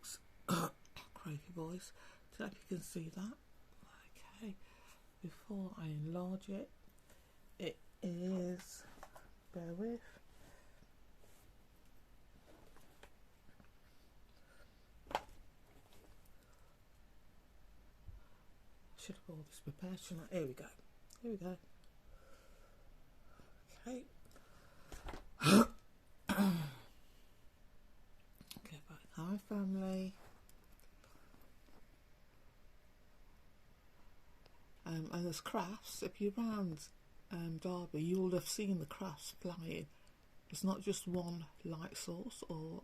folks. Croaky voice. Don't know if you can see that. Okay. Before I enlarge it, it is, bear with, should have all this prepared, shouldn't I? Here we go. Here we go. Okay. Okay, back. Hi family. And there's crafts. If you're around Derby, you will have seen the crafts flying. It's not just one light source or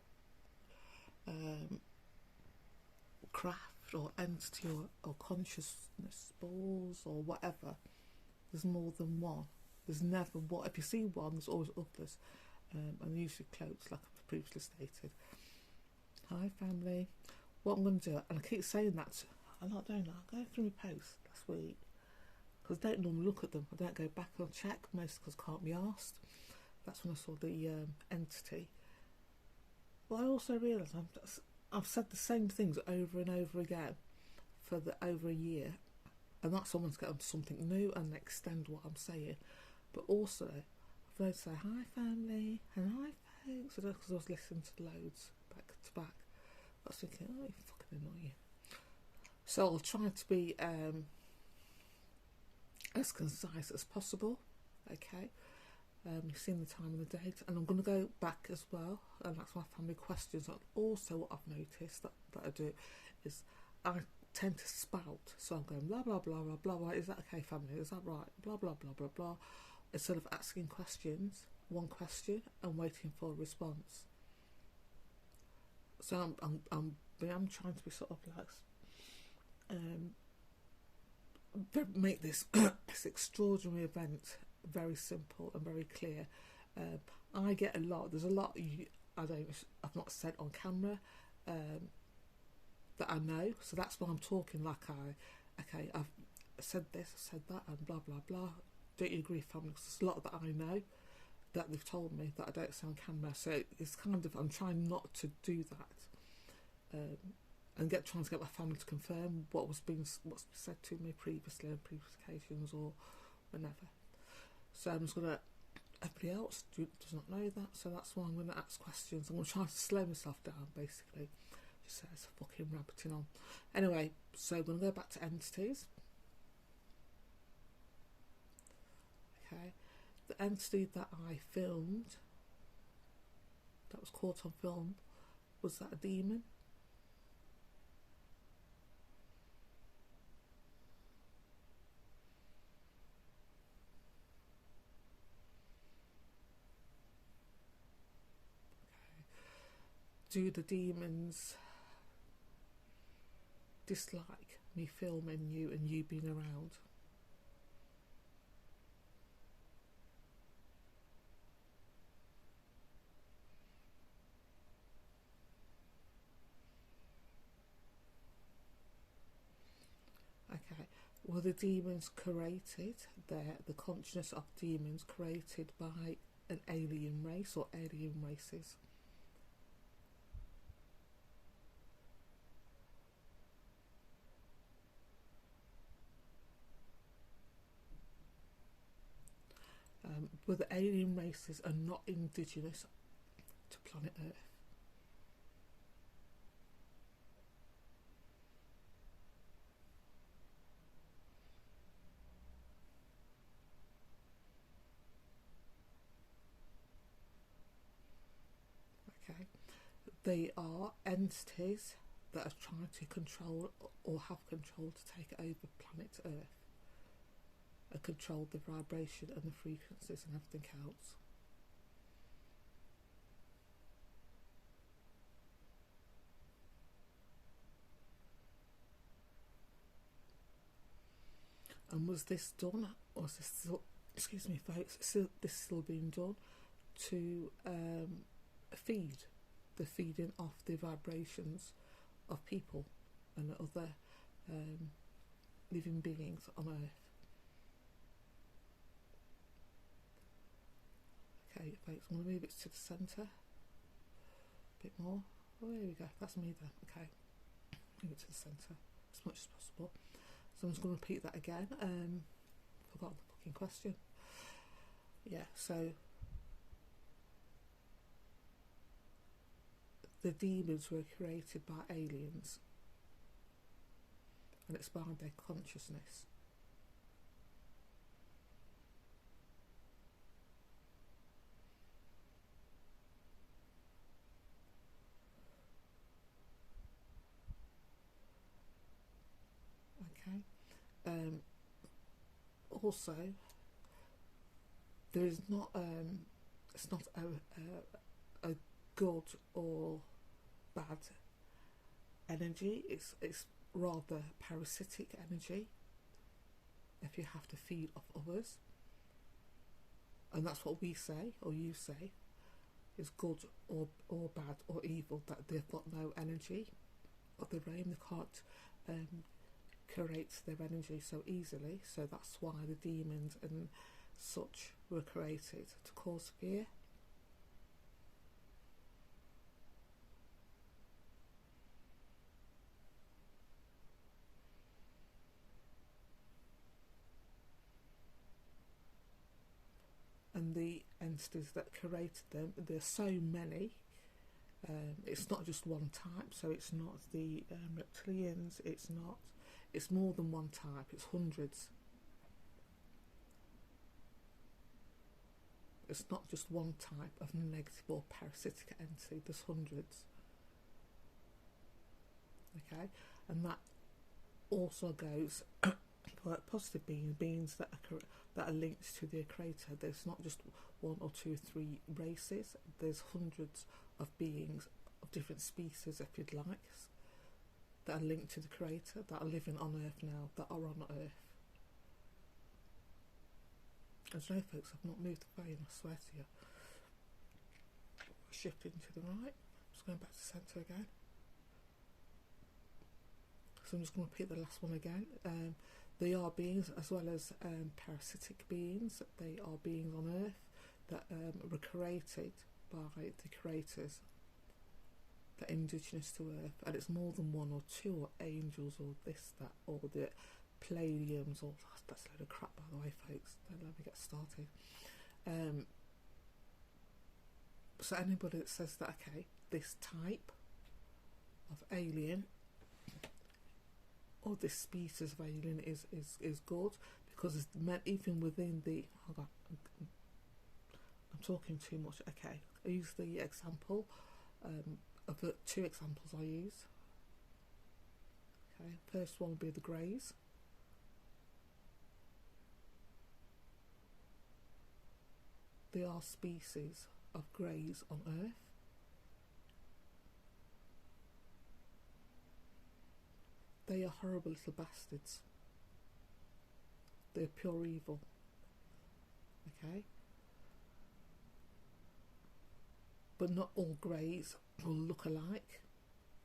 craft or entity or consciousness balls or whatever. There's more than one. There's never one. If you see one, there's always others, and usually cloaks, like I've previously stated. Hi family. What I'm going to do, and I keep saying that, I'm not doing that. I'm going through my posts last week because I don't normally look at them. I don't go back and check, mostly because I can't be asked. That's when I saw the entity. But I also realised I've said the same things over and over again for over a year, and that's someone's getting something new and extend what I'm saying. But also, I've heard say hi family and hi folks, because I was listening to loads back to back. I was thinking, oh, you fucking annoying. So I'll try to be as concise as possible. Okay. You've seen the time and the date, and I'm going to go back as well, and that's my family questions. And also what I've noticed that I do is I tend to spout, so I'm going blah blah blah blah blah blah. Is that okay, family? Is that right? Blah blah blah blah blah. Instead of asking questions, one question and waiting for a response. So I'm trying to be sort of like make this this extraordinary event very simple and very clear. I get a lot. There's a lot I've not said on camera that I know. So that's why I'm talking like I've said this, I said that, and blah blah blah. Don't you agree, family? Because there's a lot that I know that they've told me that I don't say on camera. So it's kind of, I'm trying not to do that, and trying to get my family to confirm what's been said to me previously on previous occasions or whenever. So I'm just gonna. Everybody else does not know that, so that's why I'm going to ask questions. I'm going to try to slow myself down, basically. Just says fucking rabbiting on. Anyway, so we're going to go back to entities. Okay, the entity that I filmed, that was caught on film, was that a demon? Do the demons dislike me filming you and you being around? Okay, were the demons created, the consciousness of demons created by an alien race or alien races? Were the alien races are not indigenous to planet Earth? Okay, they are entities that are trying to control or have control to take over planet Earth and control the vibration and the frequencies and everything else. And was this done, or is this still, excuse me folks, this still being done to feeding off the vibrations of people and other living beings on Earth? Okay folks, I'm going to move it to the centre a bit more. Oh, here we go. That's me then. Okay. Move it to the centre as much as possible. So I'm just going to repeat that again. Forgot the fucking question. Yeah, so the demons were created by aliens and expand their consciousness. Okay. Also, there is not it's not a good or bad energy. It's rather parasitic energy. If you have to feed off others, and that's what we say or you say is good or bad or evil, that they've got no energy of their own. They can't create their energy so easily. So that's why the demons and such were created, to cause fear. And the entities that created them, there's so many. It's not just one type, so it's not the reptilians, it's more than one type, it's hundreds. It's not just one type of negative or parasitic entity, there's hundreds. Okay, and that also goes for positive beings that are linked to their creator. There's not just one or two, three races. There's hundreds of beings of different species, if you'd like, that are linked to the creator, that are living on Earth now, that are on Earth. As you know, folks, I've not moved the phone, I swear to you. Shifting to the right. Just going back to centre again. So I'm just going to repeat the last one again. They are beings, as well as parasitic beings. They are beings on Earth that were created by the creators that are indigenous to Earth, and it's more than one or two, or angels, or this, that, or the Palladiums, or that's a load of crap, by the way, folks. Don't let me get started. So anybody that says that, okay, this type of alien or this species of alien is good, because it's meant, even within the, hold on, I'm talking too much. Okay, I use the example of the two examples I use. Okay, first one will be the greys. They are species of greys on Earth. They are horrible little bastards. They're pure evil. Okay? But not all greys will look alike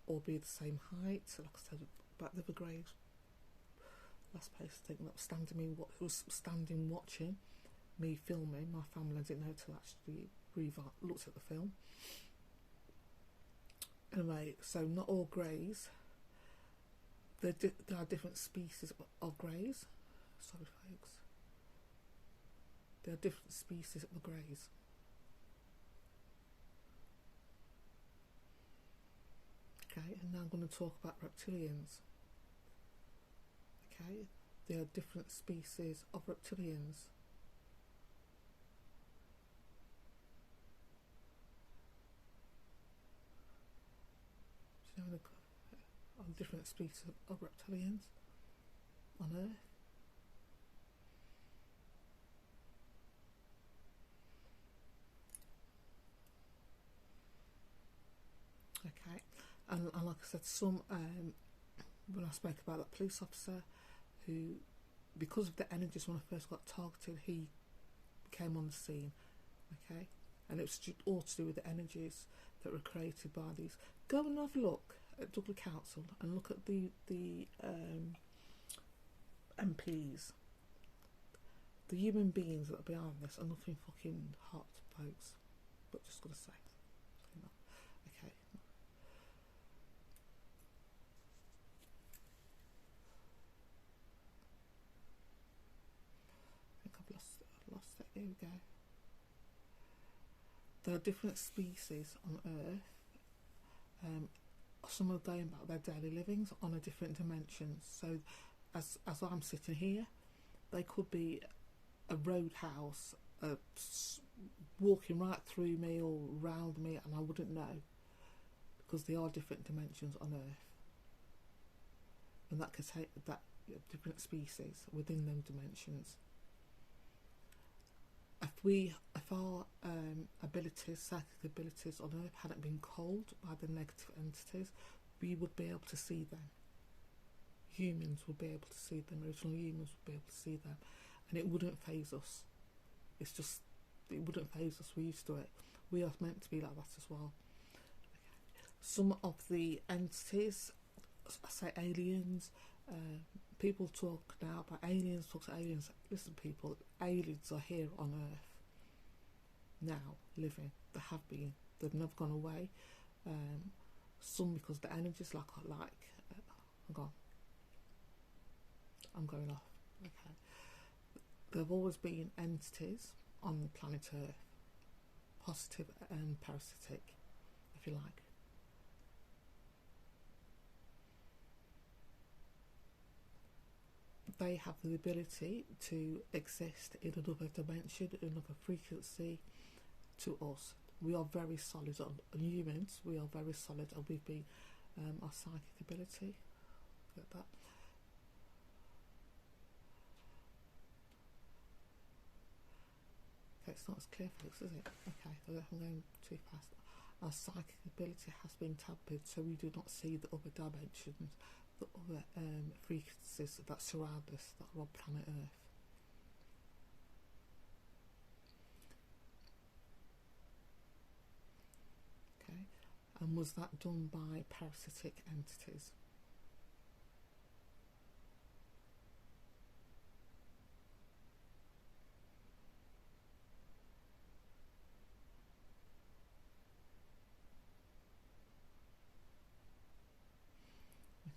or be the same height. So like I said about the other greys, last place I think that was standing watching me filming, my family, I didn't know till actually looked at the film. Anyway, so not all greys. There are different species of greys. Sorry, folks. There are different species of the greys. Okay, and now I'm going to talk about reptilians. Okay, there are different species of reptilians. Do you know of different species of reptilians on Earth? Okay, and like I said, some when I spoke about that police officer who, because of the energies, when I first got targeted, he came on the scene. Okay, and it was all to do with the energies that were created by these. Go and have a look at Douglas Council and look at the MPs. The human beings that are behind this are nothing fucking hot, folks. But just gotta say, you know. Okay. here we go. There are different species on Earth. Some are going about their daily livings on a different dimensions. So as I'm sitting here, they could be a roadhouse walking right through me or round me, and I wouldn't know, because there are different dimensions on Earth, and that could take that different species within those dimensions. If our abilities, psychic abilities on Earth hadn't been culled by the negative entities, we would be able to see them. Humans would be able to see them. Original humans would be able to see them, and it wouldn't phase us. It's just, it wouldn't phase us. We're used to it. We are meant to be like that as well. Okay. Some of the entities, I say aliens. People talk now about aliens. Talk to aliens. Listen, people. Aliens are here on Earth now, living. They have been. They've never gone away. Some because the energies like hang on. I'm going off. Okay. There have always been entities on the planet Earth, positive and parasitic, if you like. They have the ability to exist in another dimension, another frequency to us. We are very solid on humans. We are very solid, and we've been our psychic ability. Get that? Okay, it's not as clear, folks, is it? Okay, I'm going too fast. Our psychic ability has been tampered, so we do not see the other dimensions, the other frequencies that surround us, that are on planet Earth. Okay, and was that done by parasitic entities?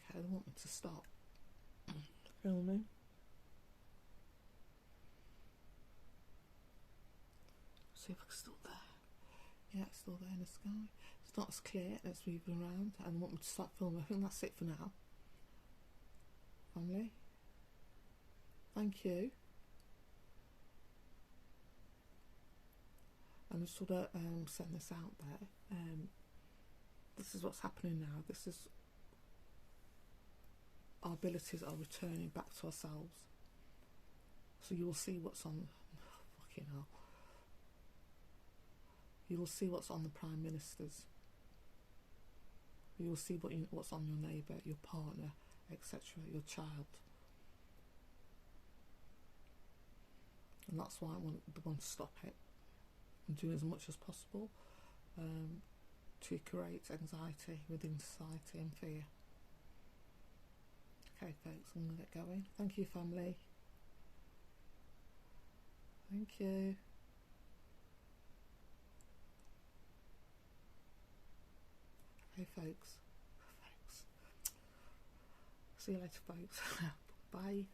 Okay, they want me to stop filming. See if it's still there. Yeah, it's still there in the sky. It's not as clear, it's moving around, and I want me to start filming. I think that's it for now. Family, thank you. I'm just sort of send this out there. This is what's happening now. This is our abilities are returning back to ourselves. So you will see what's on. Fucking hell. You will see what's on the Prime Ministers. You will see what's on your neighbour, your partner, etc., your child. And that's why I want to stop it. I'm doing as much as possible to create anxiety within society and fear. Okay, folks, I'm going to get going. Thank you, family. Thank you. Okay, folks. See you later, folks. Bye.